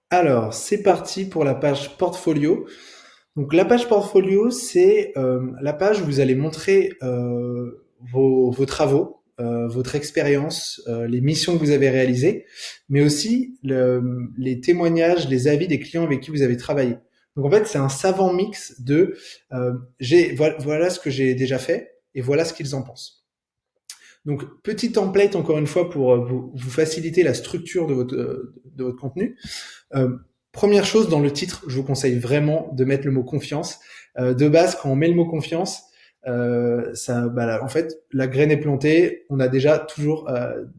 Alors, c'est parti pour la page portfolio. Donc, la page portfolio, c'est la page où vous allez montrer vos travaux, votre expérience, les missions que vous avez réalisées, mais aussi les témoignages, les avis des clients avec qui vous avez travaillé. Donc, en fait, c'est un savant mix de voilà ce que j'ai déjà fait et voilà ce qu'ils en pensent. Donc, petit template, encore une fois, pour vous faciliter la structure de votre contenu. Euh, Première chose, dans le titre, je vous conseille vraiment de mettre le mot confiance. De base, quand on met le mot confiance, en fait, la graine est plantée, on a déjà toujours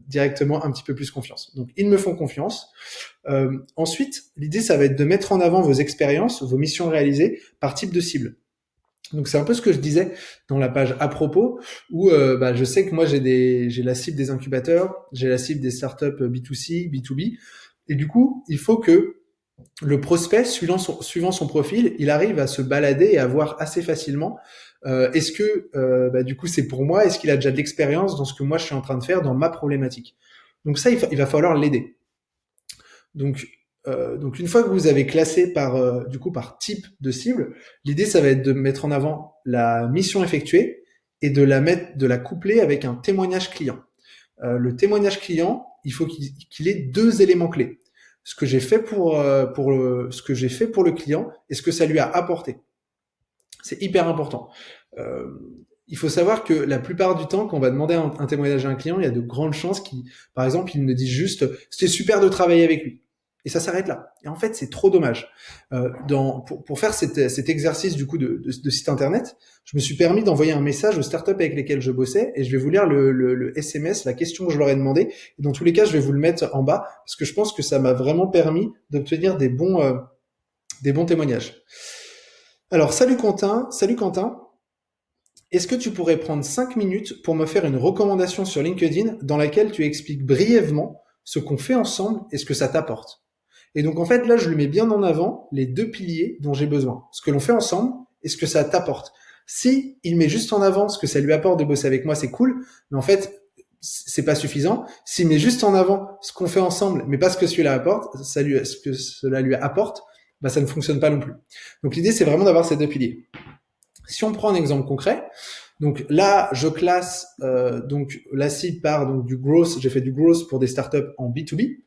directement un petit peu plus confiance. Donc, ils me font confiance. Ensuite, l'idée, ça va être de mettre en avant vos expériences, vos missions réalisées par type de cible. Donc c'est un peu ce que je disais dans la page à propos, où je sais que moi j'ai la cible des incubateurs, j'ai la cible des startups B2C, B2B, et du coup il faut que le prospect, suivant son profil, il arrive à se balader et à voir assez facilement est-ce que du coup c'est pour moi, est-ce qu'il a déjà de l'expérience dans ce que moi je suis en train de faire dans ma problématique. Donc ça il va falloir l'aider. Donc, donc une fois que vous avez classé par type de cible, l'idée ça va être de mettre en avant la mission effectuée et de la coupler avec un témoignage client. Le témoignage client, il faut qu'il ait deux éléments clés. Ce que j'ai fait ce que j'ai fait pour le client et ce que ça lui a apporté. C'est hyper important. Euh, il faut savoir que la plupart du temps, quand on va demander un témoignage à un client, il y a de grandes chances qu'il, par exemple, il me dise juste c'était super de travailler avec lui. Et ça s'arrête là. Et en fait, c'est trop dommage. Pour faire cet exercice du coup de site internet, je me suis permis d'envoyer un message aux startups avec lesquelles je bossais et je vais vous lire le SMS, la question que je leur ai demandé. Et dans tous les cas, je vais vous le mettre en bas parce que je pense que ça m'a vraiment permis d'obtenir des bons témoignages. Alors, salut Quentin. Est-ce que tu pourrais prendre 5 minutes pour me faire une recommandation sur LinkedIn dans laquelle tu expliques brièvement ce qu'on fait ensemble et ce que ça t'apporte? Et donc en fait là, je le mets bien en avant les deux piliers dont j'ai besoin. Ce que l'on fait ensemble et ce que ça t'apporte. Si il met juste en avant ce que ça lui apporte de bosser avec moi, c'est cool, mais en fait, c'est pas suffisant. S'il met juste en avant ce qu'on fait ensemble, mais pas ce que ce que cela lui apporte, bah ça ne fonctionne pas non plus. Donc l'idée, c'est vraiment d'avoir ces deux piliers. Si on prend un exemple concret, donc là, je classe donc la cible par donc du growth. J'ai fait du growth pour des startups en B2B.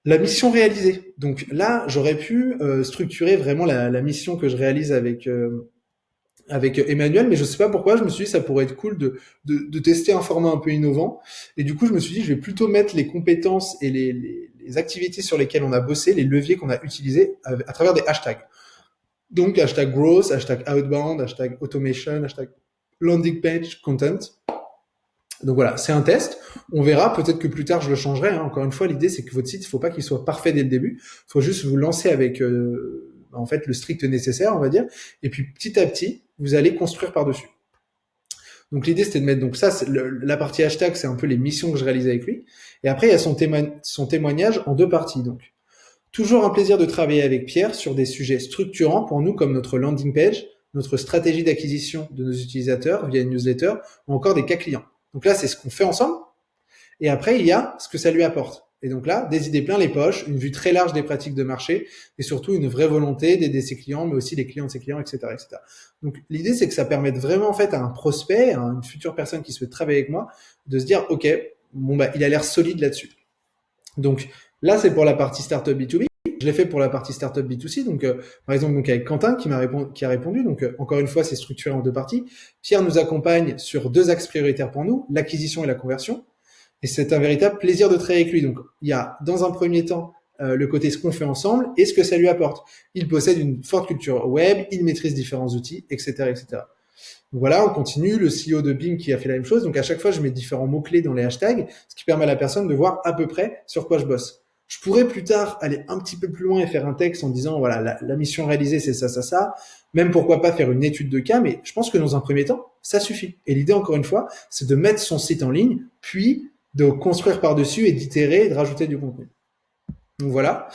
La mission réalisée. Donc là, j'aurais pu structurer vraiment la mission que je réalise avec Emmanuel, mais je sais pas pourquoi. Je me suis dit ça pourrait être cool de tester un format un peu innovant. Et du coup, je me suis dit je vais plutôt mettre les compétences et les activités sur lesquelles on a bossé, les leviers qu'on a utilisés à travers des hashtags. Donc hashtag growth, hashtag outbound, hashtag automation, hashtag landing page content. Donc voilà, c'est un test. On verra, peut-être que plus tard je le changerai. Hein. Encore une fois, l'idée c'est que votre site, il ne faut pas qu'il soit parfait dès le début. Il faut juste vous lancer avec en fait le strict nécessaire, on va dire. Et puis petit à petit, vous allez construire par-dessus. Donc l'idée c'était de mettre donc ça, la partie hashtag, c'est un peu les missions que je réalise avec lui. Et après il y a son témoignage en deux parties. Donc toujours un plaisir de travailler avec Pierre sur des sujets structurants pour nous comme notre landing page, notre stratégie d'acquisition de nos utilisateurs via une newsletter ou encore des cas clients. Donc là, c'est ce qu'on fait ensemble. Et après, il y a ce que ça lui apporte. Et donc là, des idées plein les poches, une vue très large des pratiques de marché et surtout une vraie volonté d'aider ses clients, mais aussi les clients de ses clients, etc., etc. Donc l'idée, c'est que ça permette vraiment en fait à un prospect, à une future personne qui souhaite travailler avec moi, de se dire, ok, bon bah, il a l'air solide là-dessus. Donc là, c'est pour la partie startup B2B. Je l'ai fait pour la partie startup B2C. Donc, par exemple, donc avec Quentin qui a répondu. Donc, encore une fois, c'est structuré en deux parties. Pierre nous accompagne sur deux axes prioritaires pour nous, l'acquisition et la conversion. Et c'est un véritable plaisir de travailler avec lui. Donc, il y a dans un premier temps le côté ce qu'on fait ensemble et ce que ça lui apporte. Il possède une forte culture web, il maîtrise différents outils, etc., etc. Donc voilà, on continue. Le CEO de Bing qui a fait la même chose. Donc à chaque fois, je mets différents mots-clés dans les hashtags, ce qui permet à la personne de voir à peu près sur quoi je bosse. Je pourrais plus tard aller un petit peu plus loin et faire un texte en disant voilà, la mission réalisée, c'est ça, ça, ça. Même pourquoi pas faire une étude de cas, mais je pense que dans un premier temps, ça suffit. Et l'idée, encore une fois, c'est de mettre son site en ligne, puis de construire par-dessus et d'itérer et de rajouter du contenu. Donc voilà.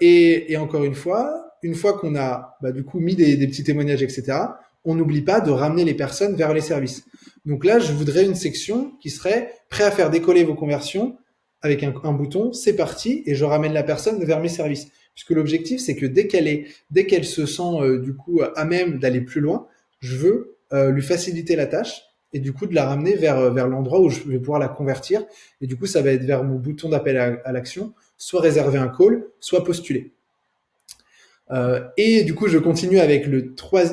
Et encore une fois qu'on a du coup mis des petits témoignages, etc., on n'oublie pas de ramener les personnes vers les services. Donc là, je voudrais une section qui serait prêt à faire décoller vos conversions avec un bouton, c'est parti, et je ramène la personne vers mes services. Puisque l'objectif, c'est que dès qu'elle se sent du coup à même d'aller plus loin, je veux lui faciliter la tâche et du coup de la ramener vers l'endroit où je vais pouvoir la convertir. Et du coup, ça va être vers mon bouton d'appel à l'action, soit réserver un call, soit postuler. Et du coup, je continue avec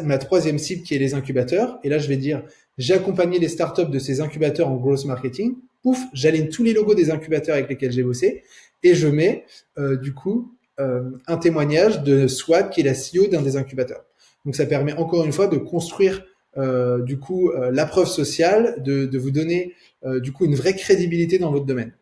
ma troisième cible qui est les incubateurs. Et là, je vais dire, j'ai accompagné les startups de ces incubateurs en growth marketing. Pouf, j'aligne tous les logos des incubateurs avec lesquels j'ai bossé et je mets du coup un témoignage de Swad qui est la CEO d'un des incubateurs. Donc ça permet encore une fois de construire du coup la preuve sociale, de vous donner du coup une vraie crédibilité dans votre domaine.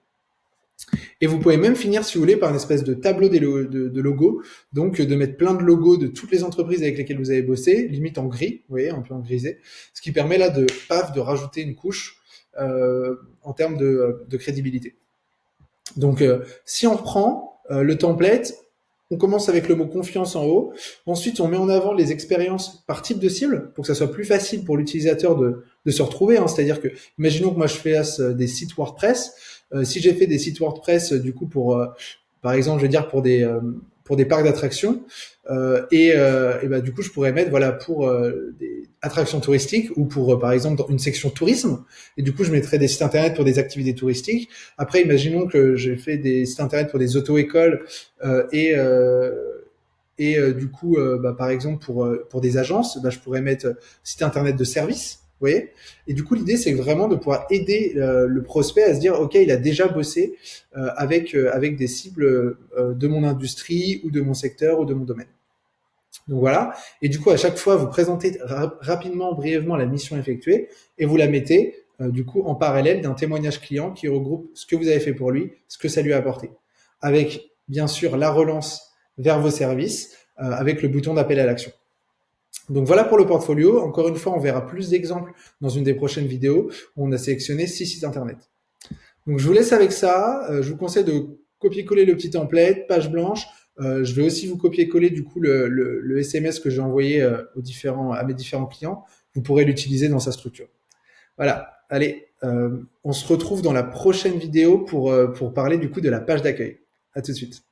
Et vous pouvez même finir, si vous voulez, par une espèce de tableau de logos, donc de mettre plein de logos de toutes les entreprises avec lesquelles vous avez bossé, limite en gris, vous voyez, un peu en grisé, ce qui permet là de rajouter une couche en termes de crédibilité. Donc, si on reprend le template, on commence avec le mot confiance en haut. Ensuite, on met en avant les expériences par type de cible pour que ça soit plus facile pour l'utilisateur de se retrouver. Hein. C'est-à-dire que, imaginons que moi je fasse des sites WordPress. Si j'ai fait des sites WordPress, du coup, par exemple, je vais dire pour des parcs d'attractions, et bah, du coup, je pourrais mettre voilà pour des attractions touristiques ou pour par exemple dans une section tourisme. Et du coup, je mettrais des sites internet pour des activités touristiques. Après, imaginons que j'ai fait des sites internet pour des auto-écoles du coup, bah, par exemple pour des agences, bah, je pourrais mettre site internet de service. Vous voyez. Et du coup, l'idée, c'est vraiment de pouvoir aider le prospect à se dire, OK, il a déjà bossé avec des cibles de mon industrie ou de mon secteur ou de mon domaine. Donc voilà. Et du coup, à chaque fois, vous présentez rapidement, brièvement la mission effectuée et vous la mettez du coup en parallèle d'un témoignage client qui regroupe ce que vous avez fait pour lui, ce que ça lui a apporté. Avec, bien sûr, la relance vers vos services avec le bouton d'appel à l'action. Donc voilà pour le portfolio. Encore une fois, on verra plus d'exemples dans une des prochaines vidéos où on a sélectionné 6 sites internet. Donc je vous laisse avec ça. Je vous conseille de copier-coller le petit template, page blanche. Je vais aussi vous copier-coller du coup le SMS que j'ai envoyé à mes différents clients. Vous pourrez l'utiliser dans sa structure. Voilà. Allez, on se retrouve dans la prochaine vidéo pour parler du coup de la page d'accueil. À tout de suite.